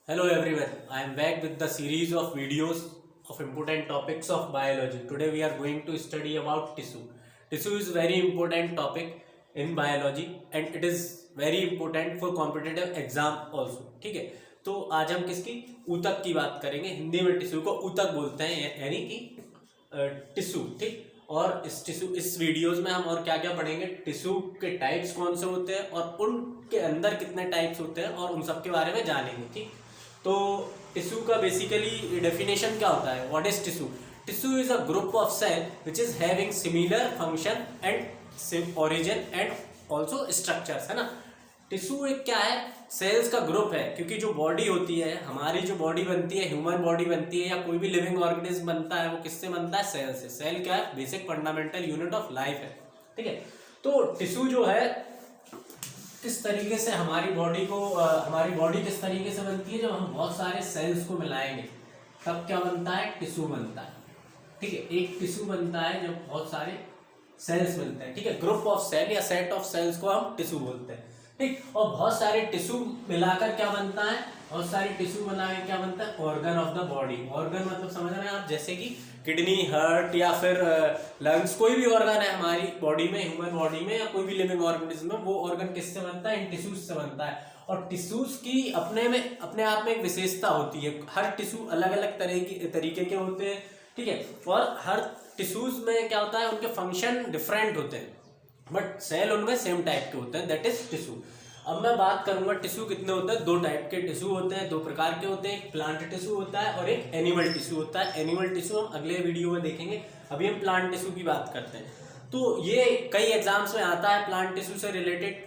Hello everyone, I am back with the series of videos of important topics of biology. Today we are going to study about tissue. Tissue is very important topic in biology and it is very important for competitive exam also. ठीक है, तो आज हम किसकी ऊतक की बात करेंगे. हिंदी में टिश्यू को ऊतक बोलते हैं यानी कि टिश्यू. ठीक, और इस वीडियोस में हम और क्या क्या पढ़ेंगे, टिश्यू के टाइप्स कौन से होते हैं और उनके अंदर कितने टाइप्स होते हैं और उन सब के बारे में जानेंगे. ठीक, तो टिश्यू का बेसिकली डेफिनेशन क्या होता है. What is tissue? Tissue is a group of cell which is having similar function and origin and also structures, है ना. टिश्यू एक क्या है, सेल्स का ग्रुप है. क्योंकि जो बॉडी होती है, हमारी जो बॉडी बनती है, ह्यूमन बॉडी बनती है या कोई भी लिविंग ऑर्गेनिज्म बनता है, वो किससे बनता है? सेल से. सेल क्या है? Basic fundamental unit of life है. ठीक है, तो टिश्यू जो है किस तरीके से हमारी बॉडी किस तरीके से बनती है, जब हम बहुत सारे सेल्स को मिलाएंगे तब क्या बनता है? टिश्यू बनता है. ठीक है, एक टिश्यू बनता है जब बहुत सारे सेल्स मिलते हैं. ठीक है, ग्रुप ऑफ सेल या सेट ऑफ सेल्स को हम टिश्यू बोलते हैं. ठीक, और बहुत सारे टिश्यू मिलाकर क्या बनता है? बहुत सारे टिश्यू बनाकर क्या बनता है? Organ of the body. Organ मतलब समझ रहे हैं आप, जैसे कि किडनी, हार्ट या फिर लंग्स, कोई भी ऑर्गन है हमारी बॉडी में, ह्यूमन बॉडी में या कोई भी लिविंग ऑर्गेनिज्म में, वो ऑर्गन किससे बनता है? इन टिश्यूज से बनता है. और टिश्यूज की अपने आप में एक विशेषता होती है. हर टिश्यू अलग अलग तरीके के होते हैं. ठीक है, और हर टिश्यूज में क्या होता है, उनके फंक्शन डिफरेंट होते हैं, बट सेल उनमें सेम टाइप के होते हैं. That is tissue. अब मैं बात करूंगा टिश्यू कितने होते हैं. दो टाइप के टिश्यू होते हैं, दो प्रकार के होते हैं. एक प्लांट टिश्यू होता है और एक एनिमल टिश्यू होता है. एनिमल टिश्यू हम अगले वीडियो में देखेंगे. अभी हम प्लांट टिश्यू की बात करते हैं. तो ये कई एग्जाम्स में आता है प्लांट टिश्यू से रिलेटेड.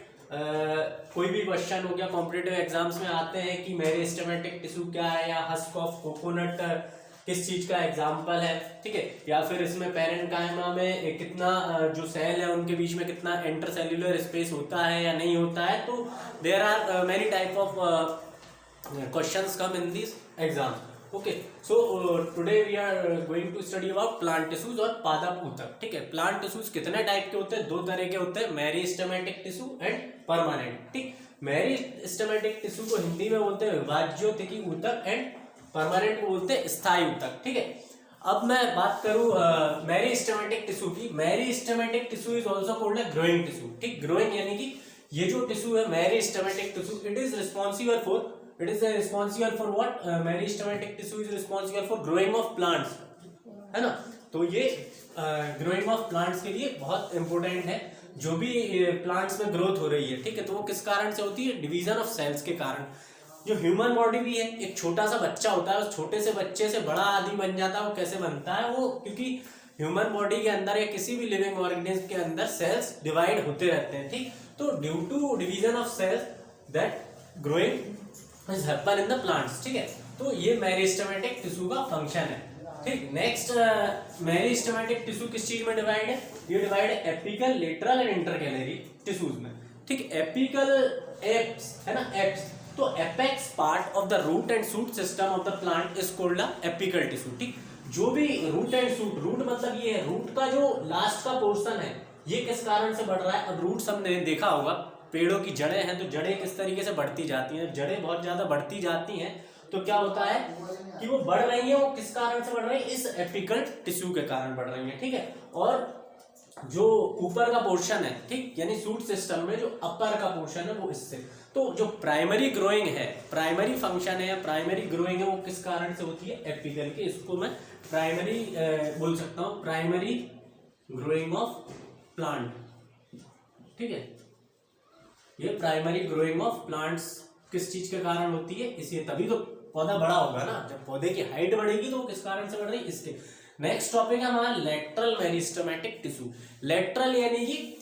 कोई भी क्वेश्चन हो गया, कॉम्पिटेटिव एग्जाम्स में आते हैं कि मेरिस्टेमेटिक टिश्यू क्या है, या हस्क ऑफ कोकोनट किस चीज का एग्जाम्पल है. ठीक है, या फिर इसमें पेरेन्काइमा में कितना जो सेल है उनके बीच में कितना इंटरसेल्युलर स्पेस होता है या नहीं होता है. तो there are many type of questions come in this exam. Okay, so today we are going to study about plant tissues और पादप ऊतक. ठीक है, प्लांट टिश्यूज कितने टाइप के होते हैं? दो तरह के होते हैं, मेरिस्टेमेटिक टिश्यू एंड परमानेंट. ठीक, मेरिस्टेमेटिक टिश्यू को हिंदी में बोलते हैं विभाज्योतिकी ऊतक एंड परमानेंट को बोलते हैं स्थायी ऊतक. ठीक है, अब मैं बात करूं मेरिस्टेमेटिक टिश्यू की. Meristematic tissue is also called a growing tissue. ठीक, ग्रोइंग यानी कि ये जो टिश्यू है meristematic tissue, it is responsible for what? Meristematic tissue is responsible for growing of plants, है ना. तो ये ग्रोइंग ऑफ प्लांट्स के लिए बहुत इंपॉर्टेंट है. जो भी प्लांट्स में ग्रोथ हो रही है, ठीक है, तो वो किस कारण से होती है? डिवीजन ऑफ सेल्स के कारण. जो ह्यूमन बॉडी भी है, एक छोटा सा बच्चा होता है, उस छोटे से बच्चे से बड़ा आदमी बन जाता है. वो कैसे बनता है? वो क्योंकि ह्यूमन बॉडी के अंदर या किसी भी लिविंग ऑर्गेनिज्म के अंदर सेल्स डिवाइड होते रहते हैं. ठीक, तो due to division of cells that growing is happen in the plants. ठीक है, तो ये मेरिस्टेमेटिक टिश्यू का फंक्शन है. ठीक, नेक्स्ट मेरिस्टेमेटिक टिश्यू किस चीज में डिवाइड है? ये डिवाइड है apical, lateral and intercalary tissues में. ठीक, एपिकल एप्स है ना, एप्स. तो apex part of the root and shoot system of the plant is called the apical tissue. ठीक, जो भी रूट एंड शूट, रूट मतलब ये है, रूट का जो लास्ट का पोर्शन है, ये किस कारण से बढ़ रहा है? अब रूट सबने देखा होगा, पेड़ों की जड़ें हैं, तो जड़ें किस तरीके से बढ़ती जाती हैं. जड़ें बहुत ज्यादा बढ़ती जाती हैं तो क्या होता है कि वो बढ़ रही है. वो किस कारण से बढ़ रही है? इस एपिकल टिश्यू के कारण बढ़ रही है. ठीक है, और जो ऊपर का पोर्शन है, ठीक, यानी शूट सिस्टम में जो अपर का पोर्शन है वो इससे. तो जो प्राइमरी ग्रोइंग है, प्राइमरी फंक्शन है या प्राइमरी ग्रोइंग है, वो किस कारण से होती है? एपिकल के. इसको मैं प्राइमरी बोल सकता हूँ, प्राइमरी ग्रोइंग ऑफ प्लांट. ठीक है, ये प्राइमरी ग्रोइंग ऑफ प्लांट्स किस चीज के कारण होती है? इसलिए तभी तो पौधा बड़ा होगा ना. जब पौधे की हाइट बढ़ेगी तो वो किस कारण से बढ़ रही है? इसके. नेक्स्ट टॉपिक है हमारा लेटरल मेरिस्टेमेटिक टिश्यू. लेटरल यानी कि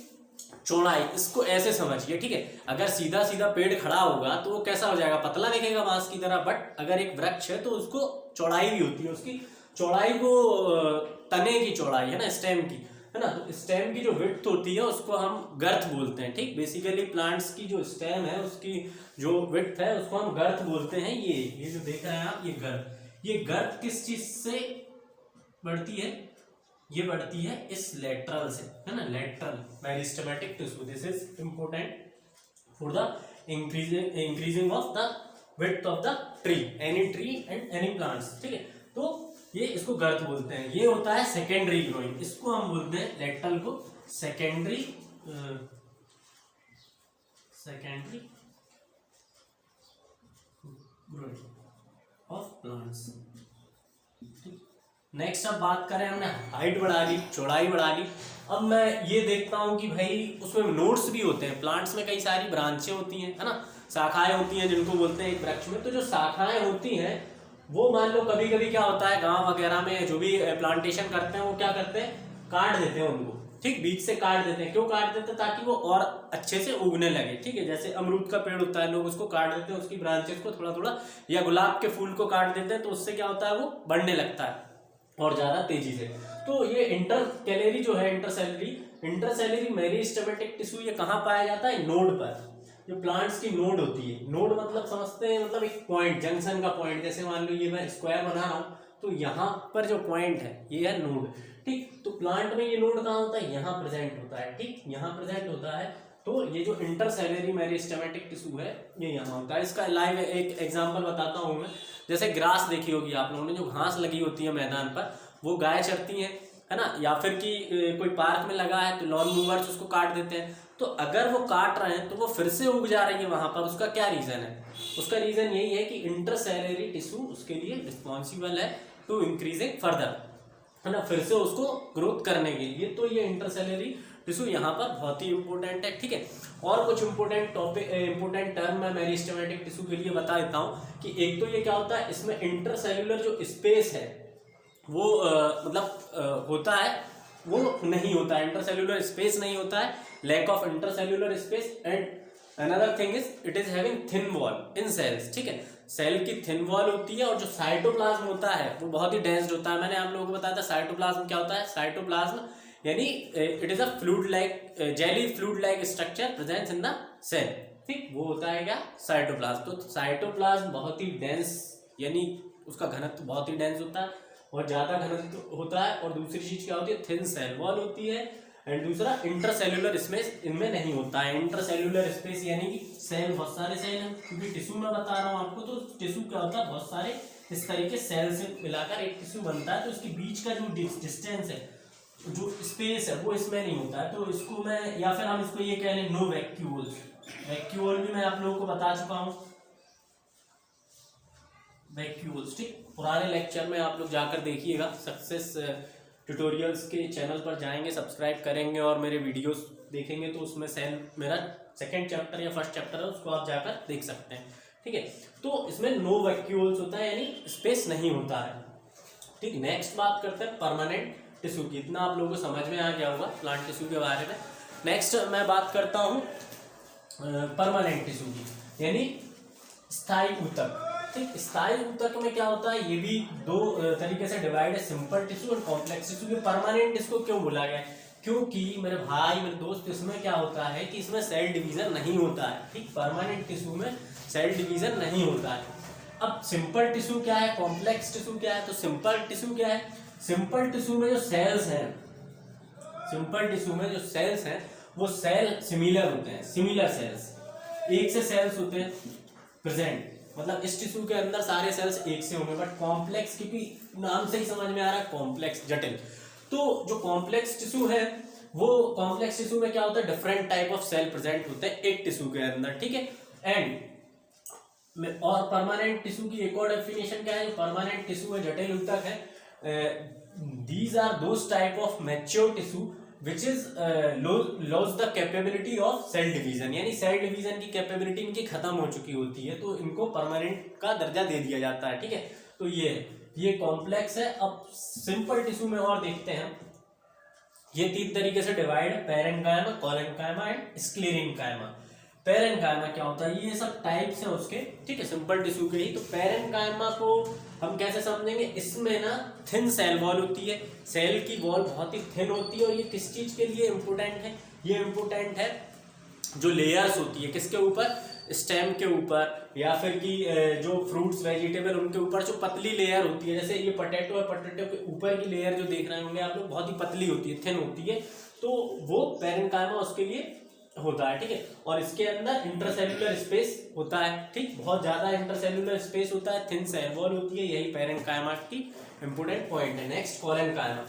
चौड़ाई. इसको ऐसे समझिए, ठीक है, अगर सीधा सीधा पेड़ खड़ा होगा तो वो कैसा हो जाएगा? पतला दिखेगा बांस की तरह. बट अगर एक वृक्ष है तो उसको चौड़ाई भी होती है. उसकी चौड़ाई को तने की चौड़ाई है ना, स्टेम की, है ना. तो स्टेम की जो विड्थ होती है उसको हम गर्थ बोलते हैं. ठीक, बेसिकली प्लांट्स की जो स्टेम है उसकी जो विड्थ है उसको हम गर्थ बोलते हैं. ये जो देख रहे हैं आप, ये गर्थ. ये गर्थ किस चीज से बढ़ती है? ये बढ़ती है इस लेटरल से, है ना, lateral meristematic tissue. This is important for the increasing of the width of the tree, any tree and any plants, ठीक है। तो ये इसको गर्थ बोलते हैं। ये होता है सेकेंडरी ग्रोइंग, इसको हम बोलते हैं लेटल को secondary growing of plants. Next अब बात करें, हमने हाइट बढ़ा ली, चौड़ाई बढ़ा ली। अब मैं ये देखता हूँ कि भाई उसमें नोड्स भी होते हैं। प्लांट्स में कई सारी ब्रांचें होती हैं, है ना, शाखाएं होती हैं जिनको बोलते हैं एक वृक्ष में। तो जो शाखाएं होती हैं वो मान लो कभी कभी क्या होता है, गांव वगैरह में जो भी प्लांटेशन करते हैं वो क्या करते हैं, काट देते हैं उनको, ठीक, बीच से काट देते हैं। क्यों काट देते हैं? ताकि वो और अच्छे से उगने लगे, ठीक है। जैसे अमरूद का पेड़ होता है, लोग उसको काट देते हैं, उसकी ब्रांचेस को थोड़ा थोड़ा, या गुलाब के फूल को काट देते हैं, तो उससे क्या होता है, वो बढ़ने लगता है और ज्यादा तेजी से। तो ये इंटरकैलरी जो है, इंटरसेलरी मेरिस्टेमेटिक टिश्यू, ये कहाँ पाया जाता है, नोड पर। जो प्लांट्स की नोड होती है, नोड मतलब समझते हैं, मतलब एक पॉइंट, जंक्शन का पॉइंट। जैसे मान लो ये मैं स्क्वायर बना रहा हूँ, तो यहाँ पर जो पॉइंट है ये है नोड, ठीक। तो प्लांट में ये नोड कहाँ होता है, यहाँ प्रेजेंट होता है, ठीक, यहाँ प्रेजेंट होता है। तो ये जो इंटरसेलरी मेरिस्टेमेटिक टिश्यू है ये यहाँ होता है। इसका लाइव एक एग्जांपल बताता हूँ मैं। जैसे ग्रास देखी होगी आप लोगों ने, जो घास लगी होती है मैदान पर, वो गाय चरती है ना, या फिर कि कोई पार्क में लगा है तो लॉन मूवर्स उसको काट देते हैं। तो अगर वो काट रहे हैं तो वो फिर से उग जा रही है वहां पर, उसका क्या रीजन है? उसका रीजन यही है कि इंटरसेलरी टिश्यू उसके लिए रिस्पॉन्सिबल है टू इंक्रीजिंग फर्दर, है ना, फिर से उसको ग्रोथ करने के लिए। तो ये इंटरसेलरी टिश्यू यहाँ पर बहुत ही इंपॉर्टेंट है, ठीक है। और कुछ इंपॉर्टेंट टर्म मैं मेरिस्टेमेटिक टिश्यू के लिए बता देता हूँ कि एक तो ये क्या होता है, इसमें इंटरसेलुलर जो स्पेस है वो होता है, वो नहीं होता है, इंटरसेल्यूलर स्पेस नहीं होता है, lack of intercellular space. And another thing is it is having thin wall in cells, ठीक है। सेल की थिन वॉल होती है, और जो साइटोप्लाज्म होता है वो बहुत ही डेंस्ड होता है। मैंने आप लोगों को बताया था साइटोप्लाज्म क्या होता है। साइटोप्लाज्म यानी it is a fluid like, jelly fluid like structure presents in the cell, ठीक, वो होता है क्या, साइटोप्लाज्म। तो साइटोप्लाज्म बहुत ही डेंस, यानी उसका घनत्व बहुत ही डेंस होता है और ज्यादा घनत्व होता है। और दूसरी चीज क्या होती है, थिन सेल वॉल होती है। एंड दूसरा इंटरसेल्यूलर स्पेस इनमें नहीं होता है। इंटरसेल्यूलर स्पेस यानी कि सेल, बहुत सारे सेल हैं, क्योंकि टिश्यू में बता रहा हूँ आपको, तो टिश्यू क्या होता है, बहुत सारे इस तरीके सेल से मिलाकर एक टिश्यू बनता है। तो इसके बीच का जो डिस्टेंस है, जो स्पेस है, वो इसमें नहीं होता है। तो इसको मैं, या फिर हम इसको ये कह लें नो वैक्यूल्स। वैक्यूल भी मैं आप लोगों को बता चुका हूँ, वैक्यूल्स, ठीक। पुराने लेक्चर में आप लोग जाकर देखिएगा, सक्सेस ट्यूटोरियल्स के चैनल पर जाएंगे, सब्सक्राइब करेंगे और मेरे वीडियोस देखेंगे, तो उसमें सेल मेरा सेकंड चैप्टर या फर्स्ट चैप्टर है, उसको आप जाकर देख सकते हैं, ठीक है। तो इसमें नो वैक्यूल्स होता है, यानी स्पेस नहीं होता है, ठीक। नेक्स्ट बात करते हैं परमानेंट टिश्यू की। इतना आप लोगों को समझ में आ गया होगा प्लांट टिश्यू के बारे में। नेक्स्ट मैं बात करता हूँ परमानेंट टिश्यू की, यानी स्थायी ऊतक, ठीक। स्थायी ऊतक में क्या होता है, ये भी दो तरीके से डिवाइड है, सिंपल टिश्यू और कॉम्प्लेक्स टिश्यू। ये परमानेंट इसको क्यों बोला गया है, क्योंकि मेरे भाई मेरे दोस्त, इसमें क्या होता है कि इसमें सेल डिवीजन नहीं होता है, ठीक। परमानेंट टिश्यू में सेल डिवीजन नहीं होता है। अब सिंपल टिश्यू क्या है, कॉम्प्लेक्स टिश्यू क्या है? तो सिंपल टिश्यू क्या है, सिंपल टिश्यू में जो सेल्स हैं, सिंपल टिश्यू में जो सेल्स हैं वो सेल सिमिलर होते हैं, सिमिलर सेल्स, एक से सेल्स होते हैं प्रेजेंट, मतलब इस टिश्यू के अंदर सारे सेल्स एक से होंगे। बट कॉम्प्लेक्स, क्योंकि नाम से ही समझ में आ रहा है कॉम्प्लेक्स, जटिल। तो जो कॉम्प्लेक्स टिश्यू है, वो कॉम्प्लेक्स टिश्यू में क्या होता है, different type of cell present होते हैं एक टिश्यू के अंदर, ठीक है। एंड और परमानेंट टिश्यू की एक और डेफिनेशन क्या है, परमानेंट टिश्यू है, जटिल ऊतक है, these are those type of mature tissue which is lose the capability of cell division, यानी सेल डिवीजन की कैपेबिलिटी इनकी खत्म हो चुकी होती है, तो इनको परमानेंट का दर्जा दे दिया जाता है, ठीक है। तो ये कॉम्प्लेक्स है। अब सिंपल टिश्यू में और देखते हैं, ये तीन तरीके से डिवाइड है, parenchyma, collenchyma and sclerenchyma. Parenchyma क्या होता है, ये सब टाइप्स हैं उसके, ठीक है, सिंपल टिश्यू के ही। तो पैरेन्काइमा को हम कैसे समझेंगे, इसमें ना थिन सेल वॉल होती है, सेल की वॉल बहुत ही थिन होती है। और ये किस चीज के लिए इम्पोर्टेंट है, ये इम्पोर्टेंट है जो लेयर्स होती है, किसके ऊपर, स्टेम के ऊपर, या फिर कि जो फ्रूट्स वेजिटेबल उनके ऊपर जो पतली लेयर होती है। जैसे ये पोटैटो है, पोटैटो के ऊपर की लेयर जो देख रहे होंगे आप लोग, बहुत ही पतली होती है, थिन होती है, तो वो पैरेन्काइमा उसके लिए होता है, ठीक है। और इसके अंदर इंटरसेल्युलर स्पेस होता है, ठीक, बहुत ज्यादा इंटरसेल्युलर स्पेस होता है, थिन सेल वॉल होती है, यही पैरेन्काइमा की इंपोर्टेंट पॉइंट है। नेक्स्ट कोलेनकाइमा,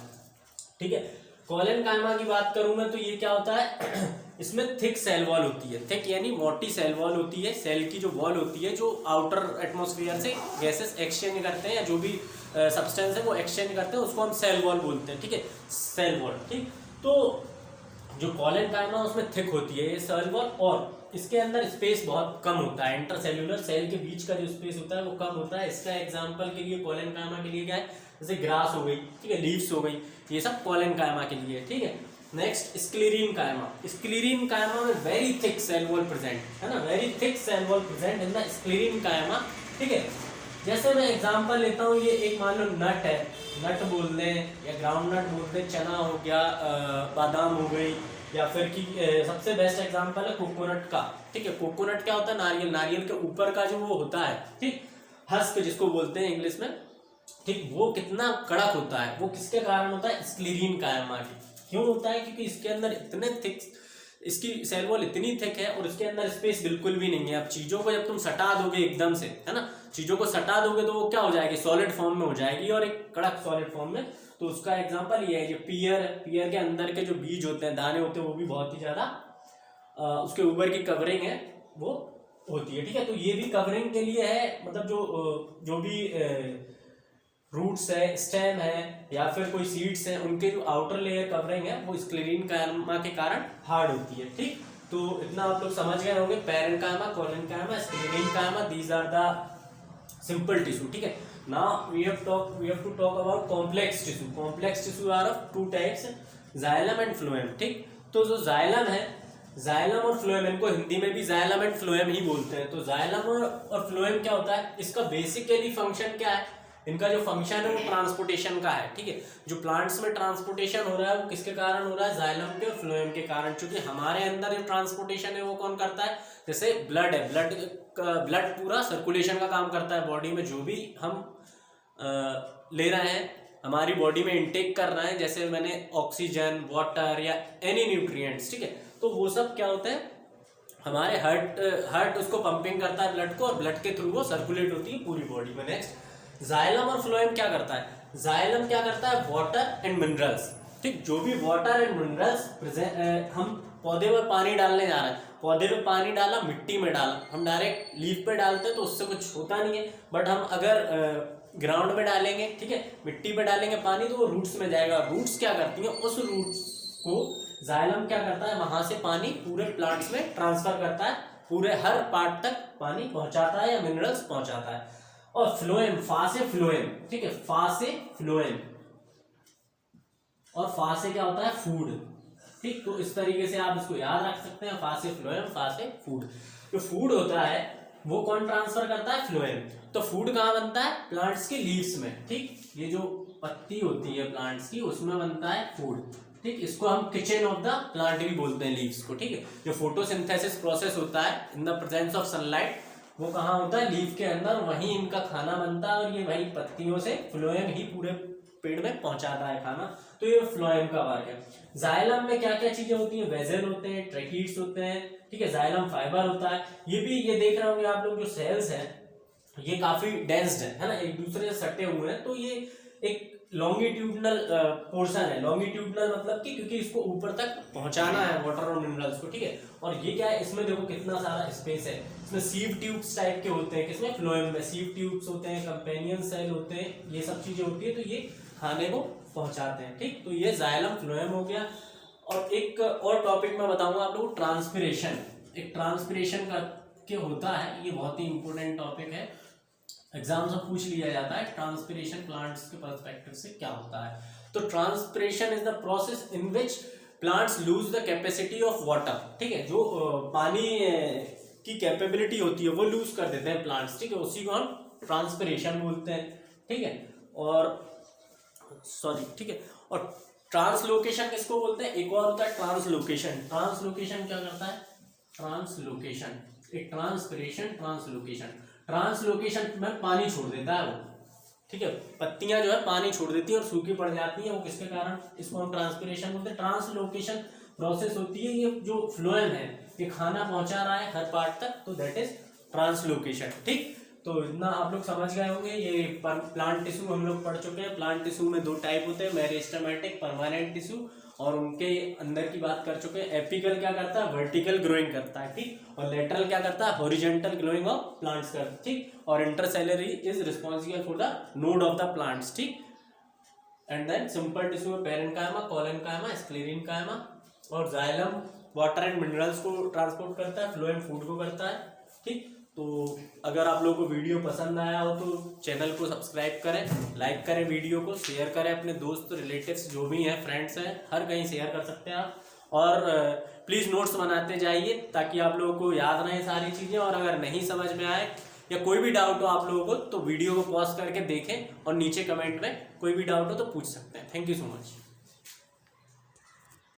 ठीक है। कोलेनकाइमा की बात करूं मैं तो ये क्या होता है इसमें थिक सेल वॉल होती है, थिक यानी मोटी सेल वॉल होती है, सेल की जो वॉल होती है जो आउटर एटमॉस्फेयर से गैसेस एक्सचेंज करते हैं या जो भी सब्सटेंस है वो एक्सचेंज करते हैं, उसको हम सेल वॉल बोलते हैं, ठीक है, सेल वॉल, ठीक। तो जो कोलेनकाइमा उसमें थिक होती है ये सेल वॉल, और इसके अंदर स्पेस बहुत कम होता है, इंटरसेल्यूलर सेल के बीच का जो स्पेस होता है वो कम होता है। इसका एग्जांपल के लिए कोलेनकाइमा के लिए क्या है, जैसे ग्रास हो गई, ठीक है, लीव्स हो गई, ये सब कोलेनकाइमा के लिए, ठीक है। नेक्स्ट स्क्लेरीन काइमा, स्क्लेरीन काइमा में very thick cell wall present है ना, very thick cell wall present in the sclerenchyma, ठीक है। जैसे मैं एग्जांपल लेता हूँ, ये एक मान लो नट है, नट बोल दें या ग्राउंड नट बोल दें, चना हो गया, बादाम हो गई, या फिर कि सबसे बेस्ट एग्जांपल है कोकोनट का, ठीक है। कोकोनट क्या होता है, नारियल, नारियल के ऊपर का जो वो होता है, ठीक, हस्क जिसको बोलते हैं इंग्लिश में, ठीक, वो कितना कड़क होता है, वो किसके कारण होता है, स्क्लेरीन काइमा के। क्यों होता है, क्योंकि इसके अंदर इतने थिक, इसकी सेल वॉल इतनी थिक है और इसके अंदर स्पेस बिल्कुल भी नहीं है। अब चीजों को जब तुम सटा दोगे एकदम से, है ना, चीजों को सटा दोगे तो वो क्या हो जाएगी, सॉलिड फॉर्म में हो जाएगी, और एक कड़क सॉलिड फॉर्म में। तो उसका एग्जांपल ये है, जो पियर है, पियर के अंदर के जो बीज होते हैं, दाने होते हैं, वो भी बहुत ही ज्यादा उसके ऊपर की कवरिंग है वो होती है, ठीक है। तो ये भी कवरिंग के लिए है, मतलब जो भी रूट्स है, स्टेम है, या फिर कोई सीड्स हैं, उनके जो आउटर लेयर कवरिंग है वो स्क्लेरीन काइमा के कारण हार्ड होती है, ठीक। तो इतना आप लोग समझ गए होंगे, parenchyma, collenchyma, sclerenchyma, these are the simple tissue, ठीक है। Now we have to talk about complex tissue. Complex tissue are of two types, xylem and phloem, ठीक। तो जो जाइलम है, जाइलम और फ्लोएम, इनको हिंदी में भी जाइलम एंड फ्लोएम ही बोलते हैं। तो जाइलम और फ्लोएम क्या होता है, इसका बेसिकली फंक्शन क्या है, इनका जो फंक्शन है वो ट्रांसपोर्टेशन का है, ठीक है। जो प्लांट्स में ट्रांसपोर्टेशन हो रहा है वो किसके कारण हो रहा है, जाइलम के और फ्लोएम के कारण। क्योंकि हमारे अंदर जो ट्रांसपोर्टेशन है वो कौन करता है, जैसे ब्लड है, ब्लड पूरा सर्कुलेशन का काम करता है बॉडी में, जो भी हम ले रहे हैं, हमारी बॉडी में इनटेक कर रहे हैं, जैसे मैंने ऑक्सीजन, वाटर या एनी न्यूट्रिएंट्स, ठीक है। तो वो सब क्या होता है, हमारे हार्ट उसको पंपिंग करता है ब्लड को, और ब्लड के थ्रू वो सर्कुलेट होती है पूरी बॉडी में। नेक्स्ट जाइलम और फ्लोएम क्या करता है, जाइलम क्या करता है, वाटर एंड मिनरल्स, ठीक, जो भी वाटर एंड मिनरल्स हम पौधे में पानी डालने जा रहे हैं, पौधे में पानी डाला, मिट्टी में डाला, हम डायरेक्ट लीफ पे डालते हैं तो उससे कुछ होता नहीं है, बट हम अगर ग्राउंड में डालेंगे, ठीक है, मिट्टी पे डालेंगे पानी, तो वो रूट्स में जाएगा। रूट्स क्या करती हैं, उस रूट्स को जाइलम क्या करता है, वहां से पानी पूरे प्लांट्स में ट्रांसफर करता है, पूरे हर पार्ट तक पानी पहुंचाता है या मिनरल्स पहुंचाता है। और फ्लोएम, फा से फ्लोएम, ठीक है, फा से फ्लोएम, और फा से क्या होता है, फूड, ठीक। तो इस तरीके से आप इसको याद रख सकते हैं, फा से फ्लोएम, फा से फूड। जो फूड होता है वो कौन ट्रांसफर करता है, फ्लोएम। तो फूड कहाँ बनता है, प्लांट्स की लीव्स में, ठीक, ये जो पत्ती होती है प्लांट्स की उसमें बनता है फूड, ठीक। इसको हम किचन ऑफ द प्लांट भी बोलते हैं, लीव्स को, ठीक है। जो फोटोसिंथेसिस प्रोसेस होता है in the presence of sunlight, वो कहाँ होता है, लीफ के अंदर, वहीं इनका खाना बनता है, और ये वही पत्तियों से फ्लोएम ही पूरे पेड़ में पहुंचाता है खाना। तो ये फ्लोएम का वर्क है। जाइलम में क्या क्या चीजें होती हैं, वेजल होते हैं, ट्रैकीड्स होते हैं, ठीक है, जाइलम फाइबर होता है। ये भी, ये देख रहे होंगे आप लोग, जो सेल्स हैं ये काफी डेंस्ड है ना, एक दूसरे से सटे हुए हैं। तो ये एक लॉन्गिट्यूडनल पोर्शन है, लॉन्गिट्यूडनल मतलब कि क्योंकि इसको ऊपर तक पहुंचाना है वाटर और मिनरल्स को, ठीक है। और ये क्या है, इसमें देखो कितना सारा स्पेस है, इसमें सीव ट्यूब्स टाइप के होते हैं, किसमें, फ्लोएम में सीव ट्यूब्स होते हैं, कंपेनियन सेल होते हैं, ये सब चीजें होती है, तो ये खाने को पहुंचाते हैं, ठीक। तो ये जाइलम फ्लोएम हो गया। और एक और टॉपिक मैं बताऊंगा आप लोगों को, ट्रांसपिरेशन। एक ट्रांसपिरेशन का के होता है, ये बहुत ही इंपॉर्टेंट टॉपिक है, एग्जाम से पूछ लिया जाता है, ट्रांसपिरेशन प्लांट्स के पर्सपेक्टिव से क्या होता है। तो transpiration is the process in which plants lose the capacity of water, ठीक है, जो पानी की कैपेबिलिटी होती है वो लूज कर देते हैं प्लांट्स, ठीक है, उसी को हम ट्रांसपिरेशन बोलते हैं, ठीक है। और ठीक है, और ट्रांसलोकेशन किसको बोलते हैं, एक और होता है ट्रांसलोकेशन। ट्रांसलोकेशन क्या करता है, ट्रांसलोकेशन, एक ट्रांसपिरेशन, ट्रांसलोकेशन। ट्रांसलोकेशन में पानी छोड़ देता है वो, ठीक है, पत्तियां जो है पानी छोड़ देती है और सूखी पड़ जाती है, वो किसके कारण, इसको हम ट्रांसपिरेशन बोलते हैं। ट्रांसलोकेशन प्रोसेस होती है, ये जो फ्लोएम है ये खाना पहुंचा रहा है हर पार्ट तक, तो दैट इज ट्रांसलोकेशन। ठीक, तो इतना आप लोग समझ गए होंगे। ये प्लांट टिश्यू हम लोग पढ़ चुके हैं। प्लांट टिश्यू में दो टाइप होते हैं, मेरिस्टेमेटिक, परमानेंट टिश्यू, और उनके अंदर की बात कर चुके हैं। एपिकल क्या करता है, वर्टिकल ग्रोइंग करता है, ठीक, और लेटरल क्या करता है, हॉरिजॉन्टल ग्रोइंग ऑफ प्लांट्स करता है, ठीक, और intercalary is responsible for the node of the plants, ठीक। एंड देन सिंपल टिश्यू में पेरेन्काइमा, कोलेनकाइमा, स्क्लेरेन्काइमा, और जाइलम वाटर एंड मिनरल्स को ट्रांसपोर्ट करता है, फ्लोएम फूड को करता है, ठीक। तो अगर आप लोगों को वीडियो पसंद आया हो तो चैनल को सब्सक्राइब करें, लाइक करें, वीडियो को शेयर करें, अपने दोस्त रिलेटिव्स जो भी हैं, फ्रेंड्स हैं, हर कहीं शेयर कर सकते हैं आप। और प्लीज़ नोट्स बनाते जाइए ताकि आप लोगों को याद रहें सारी चीज़ें। और अगर नहीं समझ में आए या कोई भी डाउट हो आप लोगों को तो वीडियो को पॉज करके देखें और नीचे कमेंट में कोई भी डाउट हो तो पूछ सकते हैं। Thank you so much.